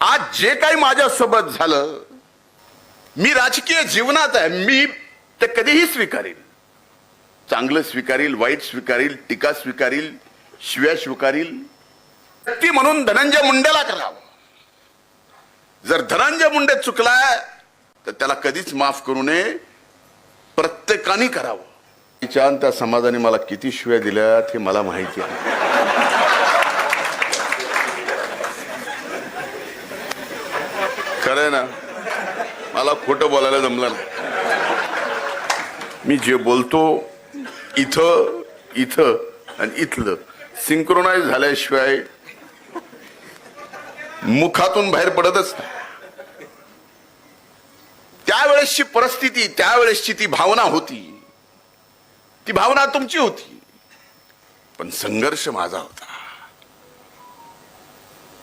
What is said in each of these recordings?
आज जे काही माझ्यासोबत झालं, मी राजकीय जीवनात आहे, मी ते कधीही स्वीकारेल. चांगलं स्वीकारील, वाईट स्वीकारील, टीका स्वीकारील, शिव्या स्वीकारील. व्यक्ती म्हणून धनंजय मुंडेला करावं. जर धनंजय मुंडे चुकलाय तर त्याला कधीच माफ करू नये, प्रत्येकाने करावं. त्या समाजाने मला किती शिव्या दिल्यात हे मला माहिती आहे. खरंय ना, मला खोटं बोलायला जमलं नाही. मी जे बोलतो इथं इथं आणि इथलं सिंक्रोनाइज झाल्याशिवाय मुखातून बाहेर पडतच नाही. त्यावेळेसची परिस्थिती, त्यावेळेसची ती भावना होती, ती भावना तुमची होती, पण संघर्ष माझा होता.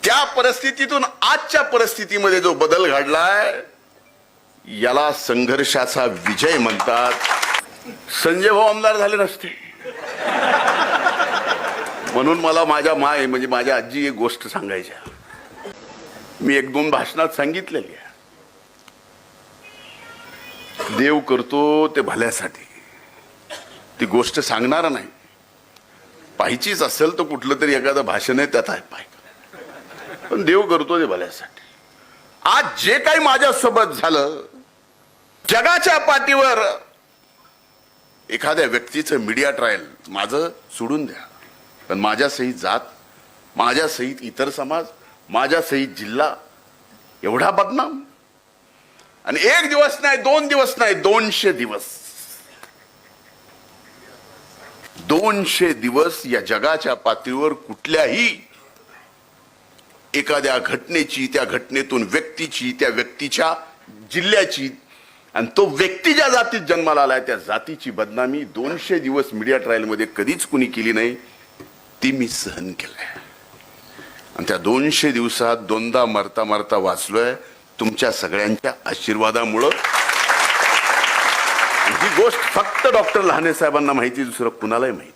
त्या परिस्थितीतून आजच्या परिस्थितीमध्ये जो बदल घडलाय याला संघर्षाचा विजय म्हणतात. संजय भाऊ आमदार झाले नसते म्हणून मला माझ्या माय म्हणजे माझ्या आजी एक गोष्ट सांगायच्या. मी एक दोन भाषणात सांगितलेली आहे, देव करतो ते भल्यासाठी. ती गोष्ट सांगणार नाही, पाहिजेच असेल तर कुठलं तरी एखादं भाषण आहे त्यात आहे पाहिजे, पण देव करतो ते भल्यासाठी. आज जे काही माझ्यासोबत झालं, जगाच्या पाठीवर एखाद्या व्यक्तीचं मीडिया ट्रायल माझं सोडून द्या, पण माझ्या सहित जात, माझ्या सहित इतर समाज, माझ्या सहित जिल्हा एवढा बदनाम. आणि एक दिवस नाही, दोन दिवस नाही, 200 दिवस, 200 दिवस या जगाच्या पातळीवर कुठल्याही एखाद्या घटनेची, त्या घटनेतून व्यक्तीची, त्या व्यक्तीच्या जिल्ह्याची आणि तो व्यक्ती ज्या जातीत जन्माला आलाय त्या जातीची बदनामी 200 दिवस मीडिया ट्रायल मध्ये कधीच कुणी केली नाही, ती मी सहन केलंय. आणि त्या 200 दिवसात दोनदा मरता मरता वाचलोय तुमच्या सगळ्यांच्या आशीर्वादामुळं. ही गोष्ट फक्त डॉक्टर लहाने साहेबांना माहिती, दुसरं कुणालाही माहित नाही.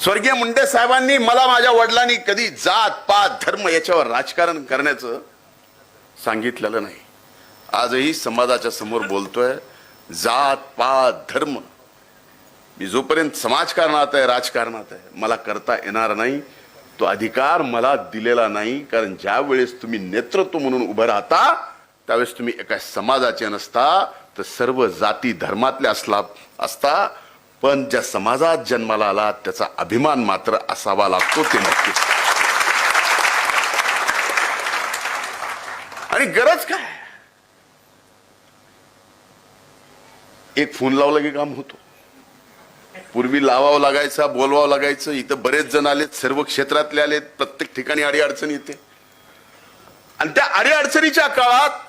स्वर्गीय मुंडे साहेबांनी मला, माझ्या वडिलांनी कधी जात पात धर्म याच्यावर राजकारण करण्याचं सांगितलेलं नाही. आजही समाजाच्या समोर बोलतोय, जात पात धर्म मी जोपर्यंत समाजकारणात आहे, राजकारणात आहे, मला करता येणार नाही. तो अधिकार मला दिलेला नाही, कारण ज्या वेळेस तुम्ही नेतृत्व म्हणून उभं राहता त्यावेळेस तुम्ही एका समाजाचे नसता तर सर्व जाती धर्मातले असता. पण ज्या समाजात जन्माला आला त्याचा अभिमान मात्र असावा लागतो, ते नक्कीच. आणि गरज काय, एक फोन लावला की काम होतो. पूर्वी लावावं लागायचं, बोलवावं लागायचं. इथं बरेच जण आलेत, सर्व क्षेत्रातले आलेत, प्रत्येक ठिकाणी अडीअडचण येते. आणि त्या अडीअडचणीच्या काळात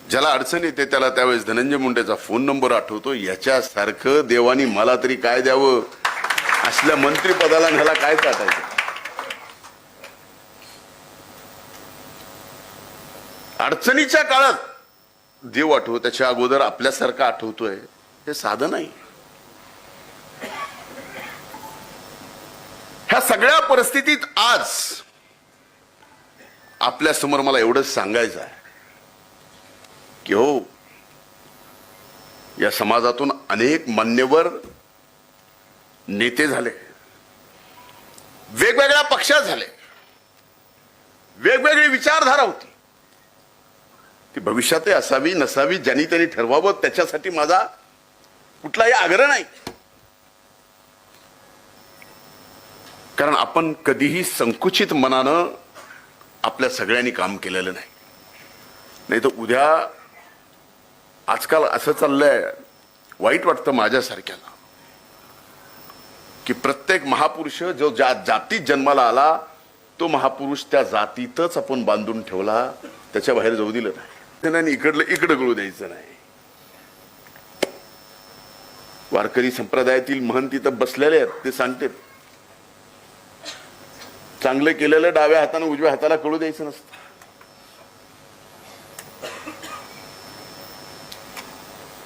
ज्याला अडचण येते त्याला त्यावेळेस धनंजय मुंडेचा फोन नंबर आठवतो. याच्यासारखं देवानी मला तरी काय द्यावं, असल्या मंत्रिपदाला ह्याला काय चाटायचं. अडचणीच्या काळात देव आठवतो, त्याच्या अगोदर आपल्यासारखा आठवतोय, हे साधं नाही. ह्या सगळ्या परिस्थितीत आज आपल्या समोर मला एवढंच सांगायचं आहे की हो, या समाजातून अनेक मान्यवर नेते झाले, वेगवेगळ्या पक्षात झाले, वेगवेगळी विचारधारा होती. ती भविष्यातही असावी नसावी ज्यांनी त्यांनी ठरवावं, त्याच्यासाठी माझा कुठलाही आग्रह नाही. कारण आपण कधीही संकुचित मनानं आपल्या सगळ्यांनी काम केलेलं नाही. नाही तर उद्या आजकाल असं चाललंय, वाईट वाटतं माझ्यासारख्याला, की प्रत्येक महापुरुष जो ज्या जातीत जन्माला आला तो महापुरुष त्या जातीतच आपण बांधून ठेवला, त्याच्या बाहेर जाऊ दिलं नाही. इकडलं इकडं गळू द्यायचं नाही. वारकरी संप्रदायातील महंत तिथं बसलेले आहेत, ते सांगतात चांगलं केलेलं डाव्या हाताने उजव्या हाताला कळू द्यायचं नसतं.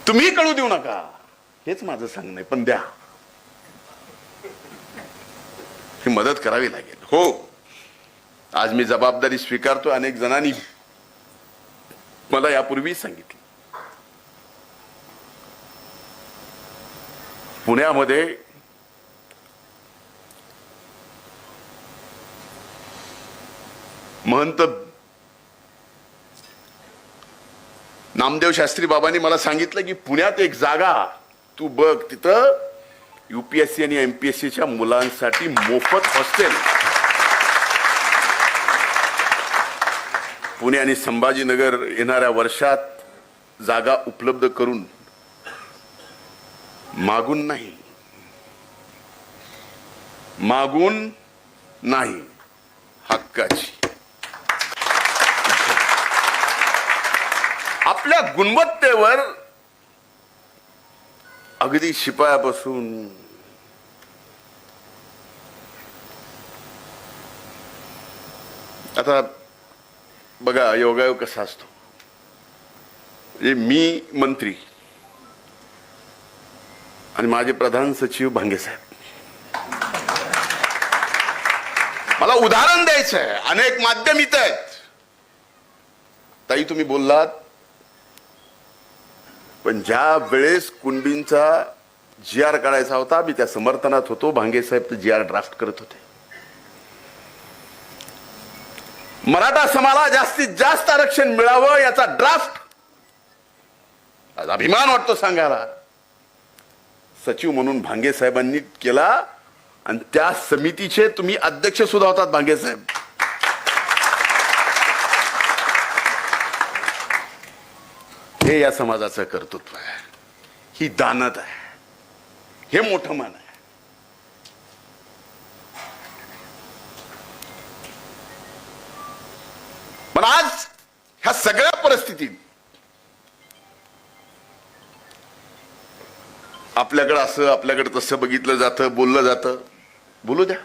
तुम्ही कळू देऊ नका. हेच माझं सांगणं आहे. पण द्या, ही मदत करावी लागेल. हो, आज मी जबाबदारी स्वीकारतो. अनेक जणांनी मला यापूर्वी सांगितलं, पुण्यामध्ये महंत नामदेव शास्त्री बाबांनी मला सांगितलं की पुण्यात एक जागा तू बघ, तिथं UPSC आणि MPSCच्या मुलांसाठी मोफत हॉस्टेल. पुणे आणि संभाजीनगर येणाऱ्या वर्षात जागा उपलब्ध करून, मागून नाही, हक्काची. आपल्या गुणवत्तेवर अगदी शिपायापासून आता बघा योगायोग कसा असतो. मी मंत्री आणि माझे प्रधान सचिव भांगे साहेब, मला उदाहरण द्यायचं आहे. अनेक माध्यम इथं आहेत. ताई तुम्ही बोललात, पण ज्या वेळेस कुणबींचा GR काढायचा होता मी त्या समर्थनात होतो. भांगे साहेब ते GR ड्राफ्ट करत होते. मराठा समाजाला जास्तीत जास्त आरक्षण मिळावं याचा ड्राफ्ट, आज अभिमान वाटतो सांगायला, सचिव म्हणून भांगे साहेबांनी केला. आणि त्या समितीचे तुम्ही अध्यक्ष सुद्धा होतात भांगे साहेब. हे या समाजाचं कर्तृत्व आहे, ही दानत आहे, हे मोठं मान आहे. पण आज ह्या सगळ्या परिस्थितीत आपल्याकडे असं आपल्याकडे तसं बघितलं जातं, बोललं जातं. बोलू द्या,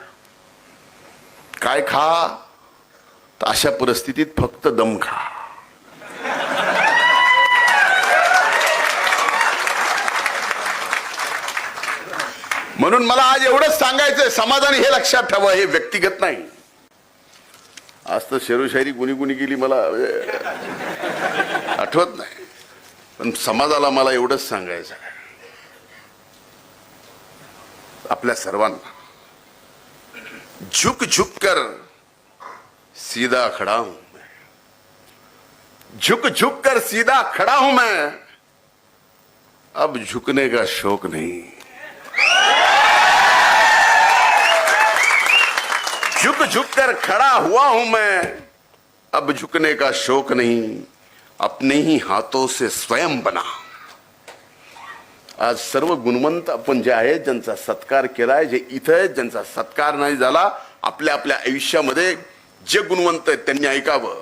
काय खा, तर अशा परिस्थितीत फक्त दम खा. म्हणून मला आज एवढंच सांगायचंय, समाजाने हे लक्षात ठेवा, हे व्यक्तिगत नाही. आज तर शेरोशायरी कुणी कुणी केली मला आठवत नाही, पण समाजाला मला एवढंच सांगायचं आहे, आपल्या सर्वांना, झुक झुक कर सीधा खड़ा हूं मैं, झुक झुक कर सीधा खड़ा हूं मैं, अब झुकने का शौक नहीं. झुक झुक कर खड़ा हुआ हूं मैं, अब झुकने का शौक नहीं, अपने ही हाथों से स्वयं बना. आज सर्व गुणवंत आपण जे आहेत, ज्यांचा सत्कार केलाय, जे इथं आहेत, ज्यांचा सत्कार नाही झाला, आपल्या आपल्या आयुष्यामध्ये जे गुणवंत आहेत त्यांनी ऐकावं.